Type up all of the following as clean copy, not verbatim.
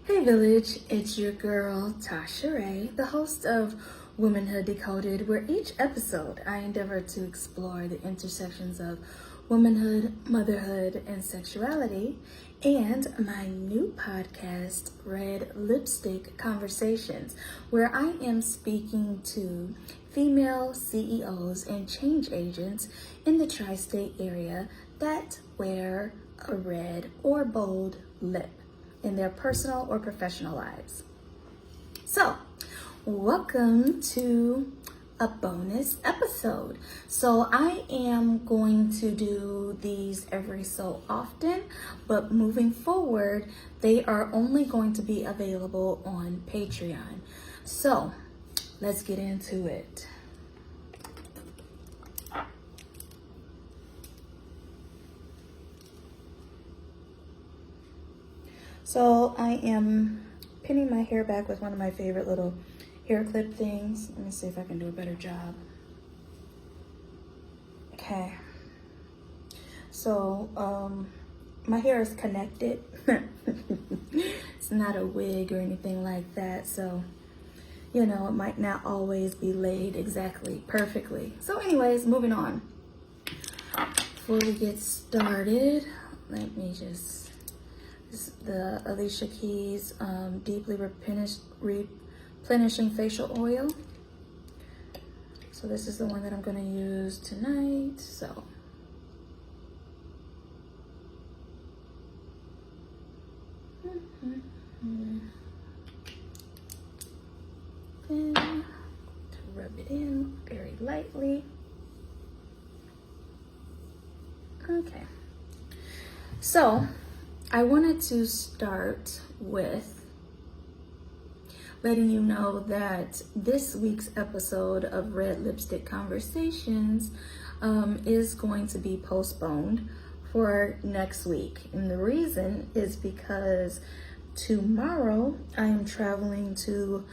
Hey Village, it's your girl Tasha Ray, the host of Womanhood Decoded, where each episode I endeavor to explore the intersections of womanhood, motherhood, and sexuality, and my new podcast, Red Lipstick Conversations, where I am speaking to female CEOs and change agents in the tri-state area that wear a red or bold lip in their personal or professional lives. So, welcome to a bonus episode. So I am going to do these every so often, but moving forward, they are only going to be available on Patreon. So, let's get into it. So I am pinning my hair back with one of my favorite little hair clip things. Let me see if I can do a better job. Okay. So my hair is connected. It's not a wig or anything like that. So, it might not always be laid exactly perfectly. So anyways, moving on. Before we get started, let me just... the Alicia Keys Deeply Replenishing Facial Oil. So this is the one that I'm going to use tonight. So and to rub it in very lightly. Okay. So I wanted to start with letting you know that this week's episode of Red Lipstick Conversations is going to be postponed for next week. And the reason is because tomorrow I am traveling to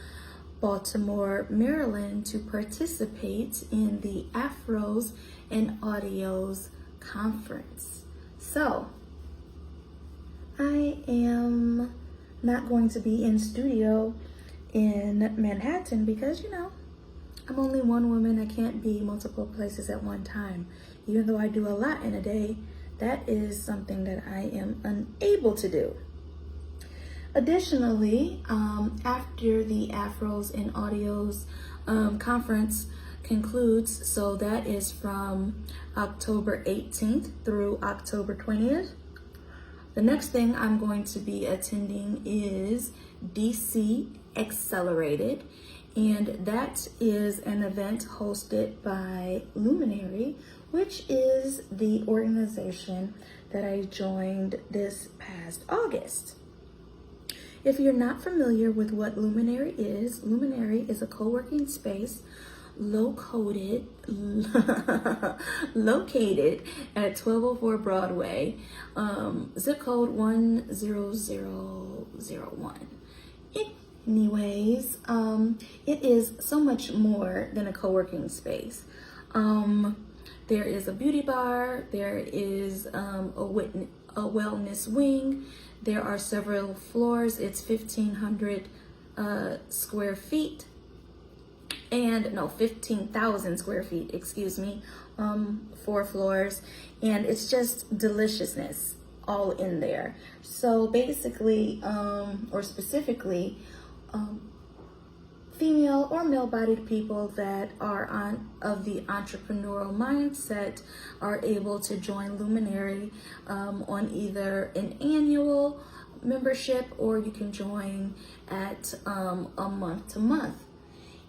Baltimore, Maryland to participate in the Afros and Audios conference. So I am not going to be in studio in Manhattan because, I'm only one woman. I can't be multiple places at one time. Even though I do a lot in a day, that is something that I am unable to do. Additionally, after the Afros and Audios conference concludes, so that is from October 18th through October 20th, the next thing I'm going to be attending is DC Accelerated, and that is an event hosted by Luminary, which is the organization that I joined this past August. If you're not familiar with what Luminary is a co-working space located at 1204 Broadway, zip code 10001. Anyways, it is so much more than a co-working space. There is a beauty bar, there is a wellness wing, there are several floors. It's 1,500 square feet. 15,000 square feet, 4 floors, and it's just deliciousness all in there. So basically, or specifically, female or male-bodied people that are of the entrepreneurial mindset are able to join Luminary on either an annual membership, or you can join at a month-to-month.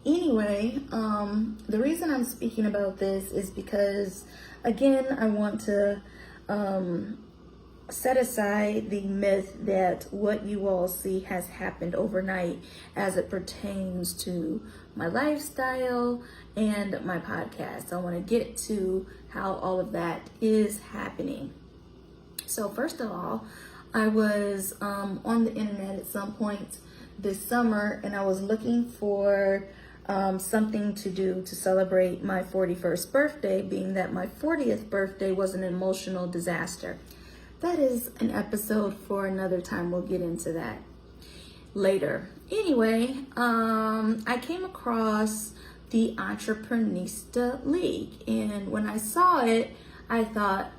Anyway, the reason I'm speaking about this is because, again, I want to set aside the myth that what you all see has happened overnight as it pertains to my lifestyle and my podcast. I want to get to how all of that is happening. So first of all, I was on the internet at some point this summer, and I was looking for something to do to celebrate my 41st birthday, being that my 40th birthday was an emotional disaster. That is an episode for another time. We'll get into that. later. Anyway, I came across the Entreprenista League, and when I saw it, I thought,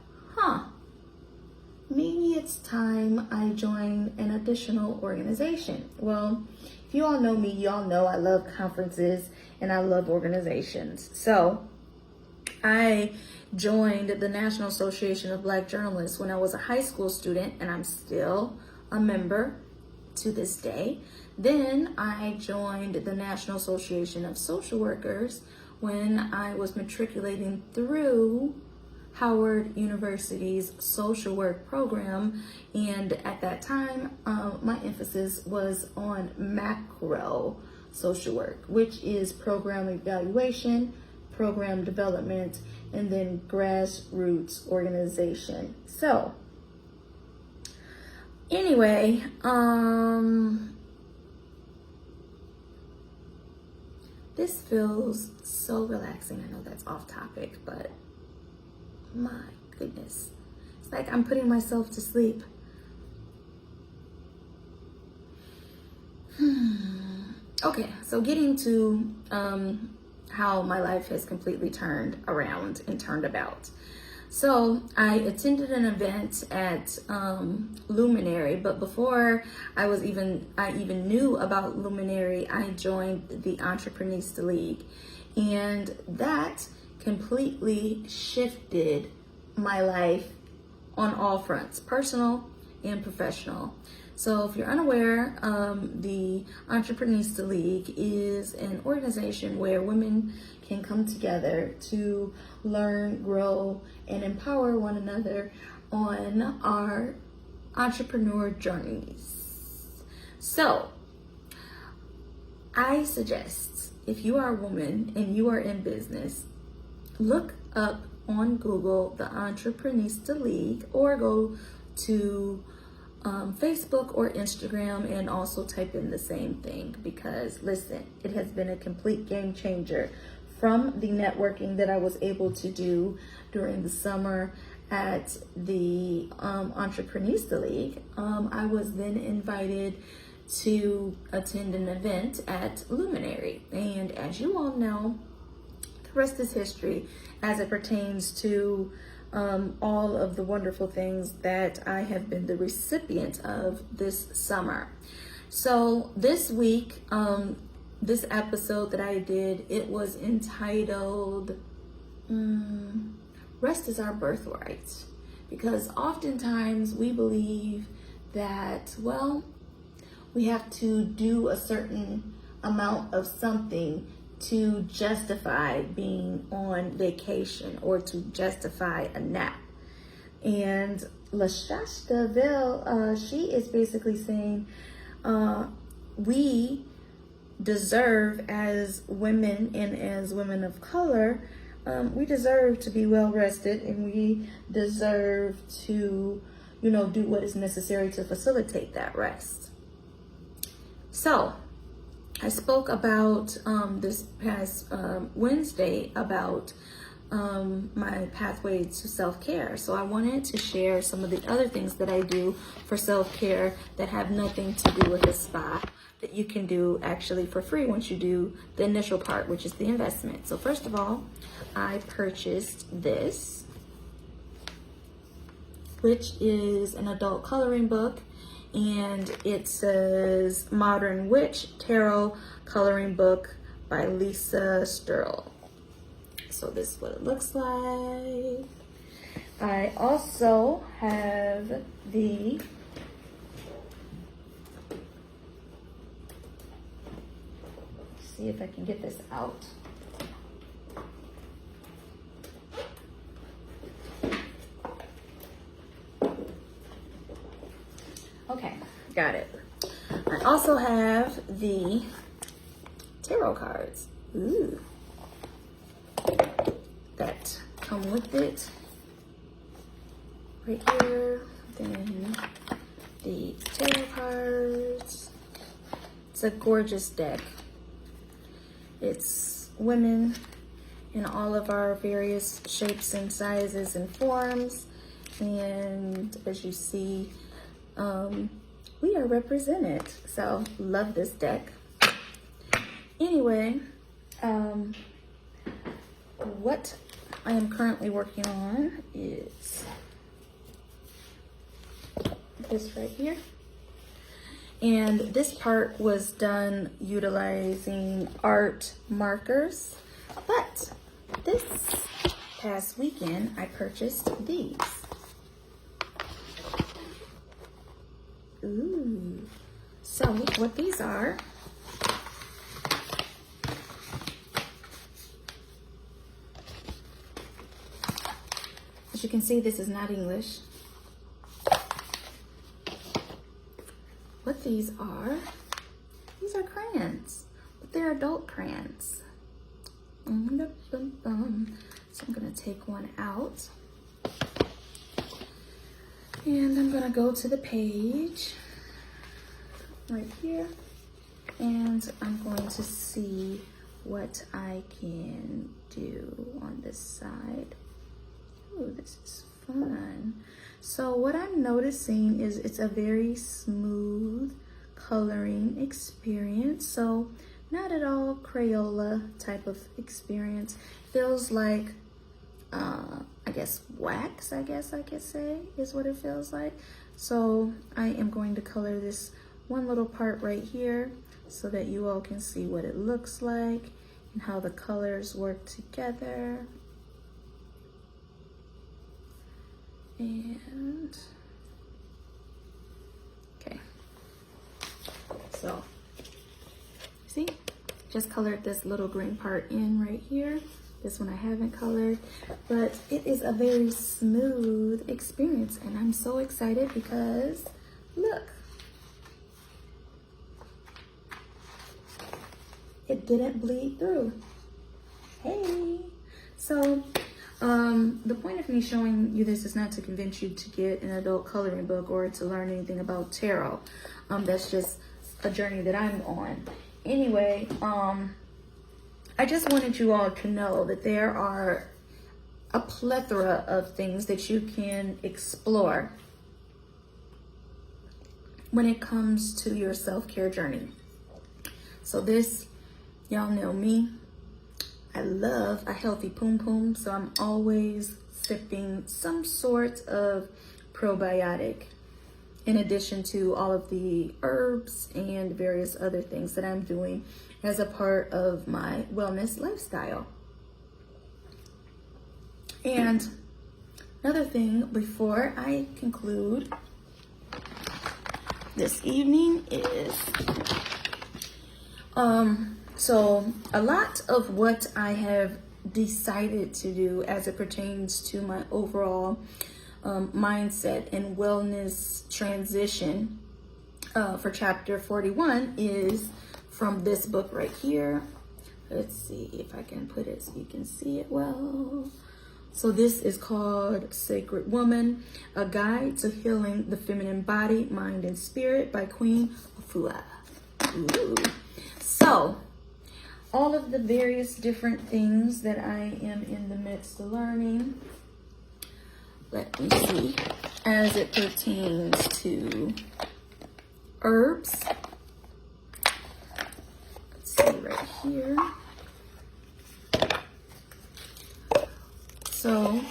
maybe it's time I join an additional organization. Well, if you all know me, you all know I love conferences and I love organizations. So I joined the National Association of Black Journalists when I was a high school student, and I'm still a member to this day. Then I joined the National Association of Social Workers when I was matriculating through Howard University's social work program, and at that time my emphasis was on macro social work, which is program evaluation, program development, and then grassroots organization. So anyway, this feels so relaxing. I know that's off topic, but my goodness, it's like I'm putting myself to sleep. Okay, so getting to how my life has completely turned around and turned about. So I attended an event at Luminary, but before I even knew about Luminary, I joined the Entreprenista League, and that completely shifted my life on all fronts, personal and professional. So if you're unaware, the Entreprenista League is an organization where women can come together to learn, grow, and empower one another on our entrepreneur journeys. So I suggest, if you are a woman and you are in business, look up on Google the Entreprenista League, or go to Facebook or Instagram and also type in the same thing, because listen, it has been a complete game changer. From the networking that I was able to do during the summer at the Entreprenista League, I was then invited to attend an event at Luminary, and as you all know, the rest is history as it pertains to all of the wonderful things that I have been the recipient of this summer. So this week, this episode that I did, it was entitled Rest is Our Birthright, because oftentimes we believe that, well, we have to do a certain amount of something to justify being on vacation or to justify a nap. And LaShasta Bell, she is basically saying we deserve, as women and as women of color, we deserve to be well rested, and we deserve to, do what is necessary to facilitate that rest. So I spoke about this past Wednesday about my pathway to self-care. So I wanted to share some of the other things that I do for self-care that have nothing to do with a spa, that you can do actually for free once you do the initial part, which is the investment. So first of all, I purchased this, which is an adult coloring book, and it says Modern Witch Tarot Coloring Book by Lisa Sterl. So this is what it looks like. I also have the see if I can get this out. Okay, got it. I also have the tarot cards. Ooh. That come with it. Right here. Then the tarot cards. It's a gorgeous deck. It's women in all of our various shapes and sizes and forms. And as you see, we are represented. So love this deck. Anyway, what I am currently working on is this right here. And this part was done utilizing art markers, but this past weekend I purchased these. Ooh. So what these are, as you can see, this is not English. What these are crayons, but they're adult crayons. So I'm gonna take one out, and I'm gonna go to the page right here, and I'm going to see what I can do on this side. Oh, this is fun. So what I'm noticing is it's a very smooth coloring experience. So not at all Crayola type of experience. Feels like, I guess wax, I could say, is what it feels like. So I am going to color this one little part right here so that you all can see what it looks like and how the colors work together. And okay, so see, just colored this little green part in right here. This one I haven't colored, but it is a very smooth experience, and I'm so excited because look, it didn't bleed through. Hey, so the point of me showing you this is not to convince you to get an adult coloring book or to learn anything about tarot. That's just a journey that I'm on. Anyway, I just wanted you all to know that there are a plethora of things that you can explore when it comes to your self-care journey. So this, y'all know me. I love a healthy poom poom, so I'm always sipping some sort of probiotic in addition to all of the herbs and various other things that I'm doing as a part of my wellness lifestyle. And another thing before I conclude this evening is so a lot of what I have decided to do as it pertains to my overall mindset and wellness transition for chapter 41 is from this book right here. Let's see if I can put it so you can see it well. So this is called Sacred Woman, A Guide to Healing the Feminine Body, Mind, and Spirit by Queen Afua. Ooh. So all of the various different things that I am in the midst of learning, let me see, as it pertains to herbs. Let's see right here. So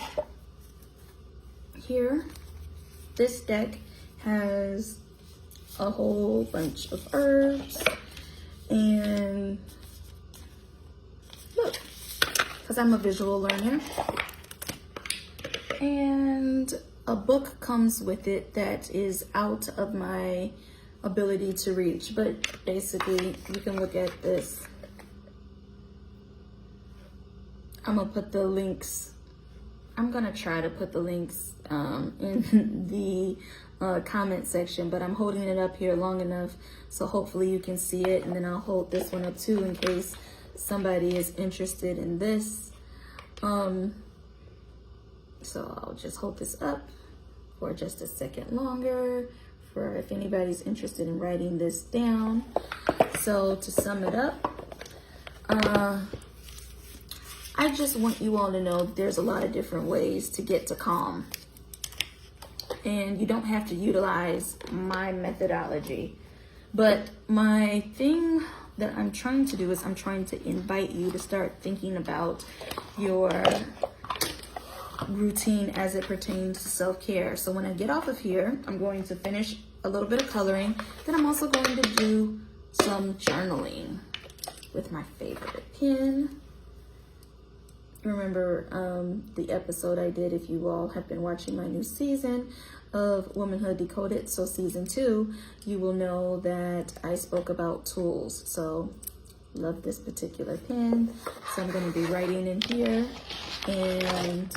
here, this deck has a whole bunch of herbs, and look, because I'm a visual learner, and a book comes with it that is out of my ability to reach, but basically you can look at this. I'm gonna put the links, I'm gonna try to put the links in the comment section, but I'm holding it up here long enough so hopefully you can see it, and then I'll hold this one up too in case somebody is interested in this. So I'll just hold this up for just a second longer for if anybody's interested in writing this down. So to sum it up, I just want you all to know there's a lot of different ways to get to calm. and you don't have to utilize my methodology. But my thing that I'm trying to do is I'm trying to invite you to start thinking about your routine as it pertains to self-care. So when I get off of here, I'm going to finish a little bit of coloring. Then I'm also going to do some journaling with my favorite pen. Remember the episode I did, if you all have been watching my new season of Womanhood Decoded, so season 2, you will know that I spoke about tools. So love this particular pen. So I'm going to be writing in here, and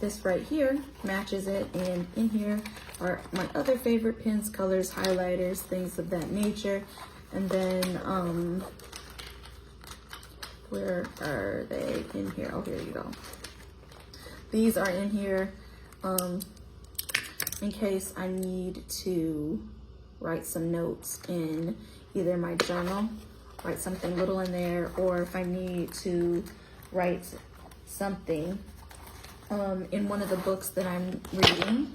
this right here matches it, and in here are my other favorite pens, colors, highlighters, things of that nature. And then where are they? In here. Oh, here you go. These are in here in case I need to write some notes in either my journal, write something little in there, or if I need to write something in one of the books that I'm reading.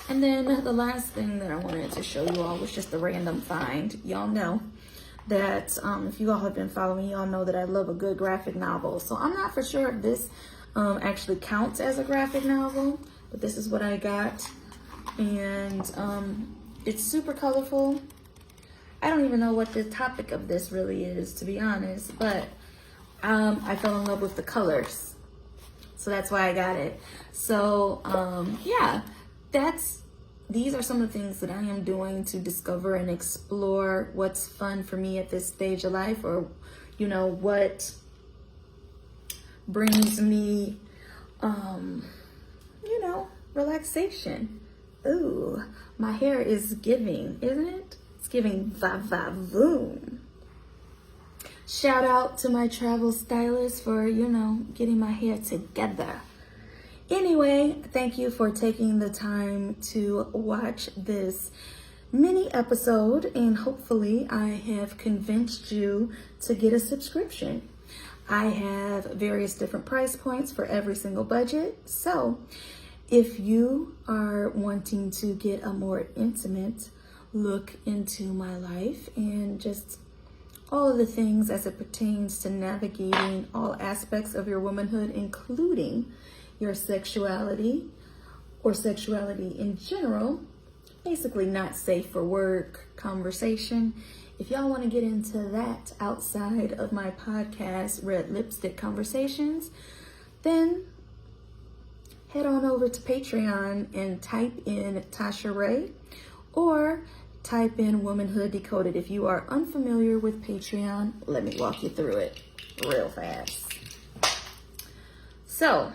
And then the last thing that I wanted to show you all was just a random find. Y'all know that if you all have been following me, y'all know that I love a good graphic novel. So I'm not for sure if this actually counts as a graphic novel, but this is what I got. And it's super colorful. I don't even know what the topic of this really is, to be honest, but I fell in love with the colors. So that's why I got it. So yeah, these are some of the things that I am doing to discover and explore what's fun for me at this stage of life, or, you know, what brings me, you know, relaxation. Ooh, my hair is giving, isn't it? It's giving va-va-voom. Shout out to my travel stylist for, you know, getting my hair together. Anyway, thank you for taking the time to watch this mini episode, and hopefully I have convinced you to get a subscription. I have various different price points for every single budget. So if you are wanting to get a more intimate look into my life and just all of the things as it pertains to navigating all aspects of your womanhood, including your sexuality or sexuality in general, basically not safe for work conversation. If y'all want to get into that outside of my podcast, Red Lipstick Conversations, then head on over to Patreon and type in Tasha Ray, or type in Womanhood Decoded. If you are unfamiliar with Patreon, let me walk you through it real fast. So,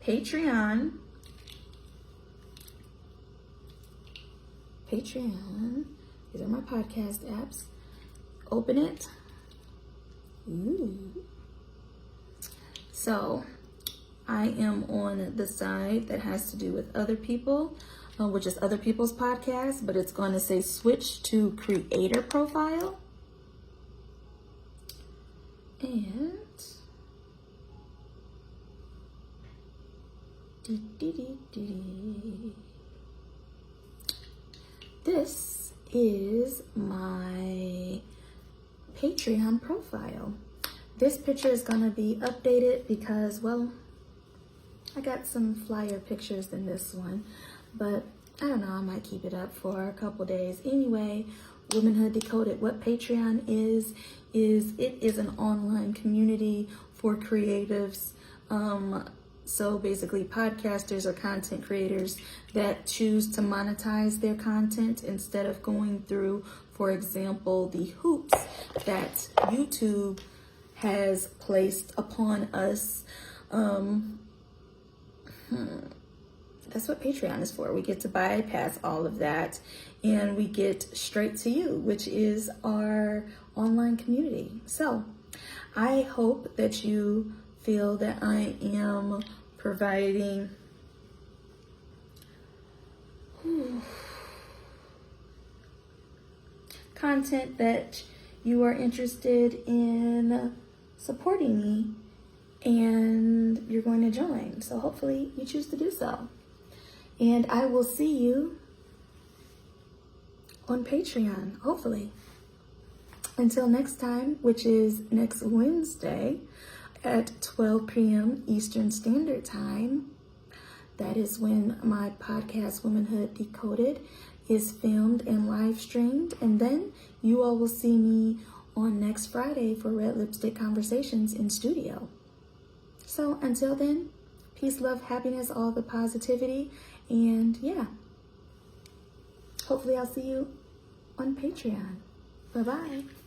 Patreon these are my podcast apps. Open it. Ooh. So I am on the side that has to do with other people, which is other people's podcasts, but it's going to say switch to creator profile. And this is my Patreon profile. This picture is going to be updated because, well, I got some flyer pictures than this one, but I don't know, I might keep it up for a couple days. Anyway, Womanhood Decoded, what Patreon is it is an online community for creatives. So basically podcasters or content creators that choose to monetize their content instead of going through, for example, the hoops that YouTube has placed upon us. That's what Patreon is for. We get to bypass all of that and we get straight to you, which is our online community. So I hope that you feel that I am providing content that you are interested in supporting me and you're going to join. So hopefully you choose to do so. And I will see you on Patreon, hopefully. Until next time, which is next Wednesday at 12 p.m. Eastern Standard Time. That is when my podcast, Womanhood Decoded, is filmed and live streamed. And then you all will see me on next Friday for Red Lipstick Conversations in studio. So until then, peace, love, happiness, all the positivity. And yeah, hopefully I'll see you on Patreon. Bye-bye.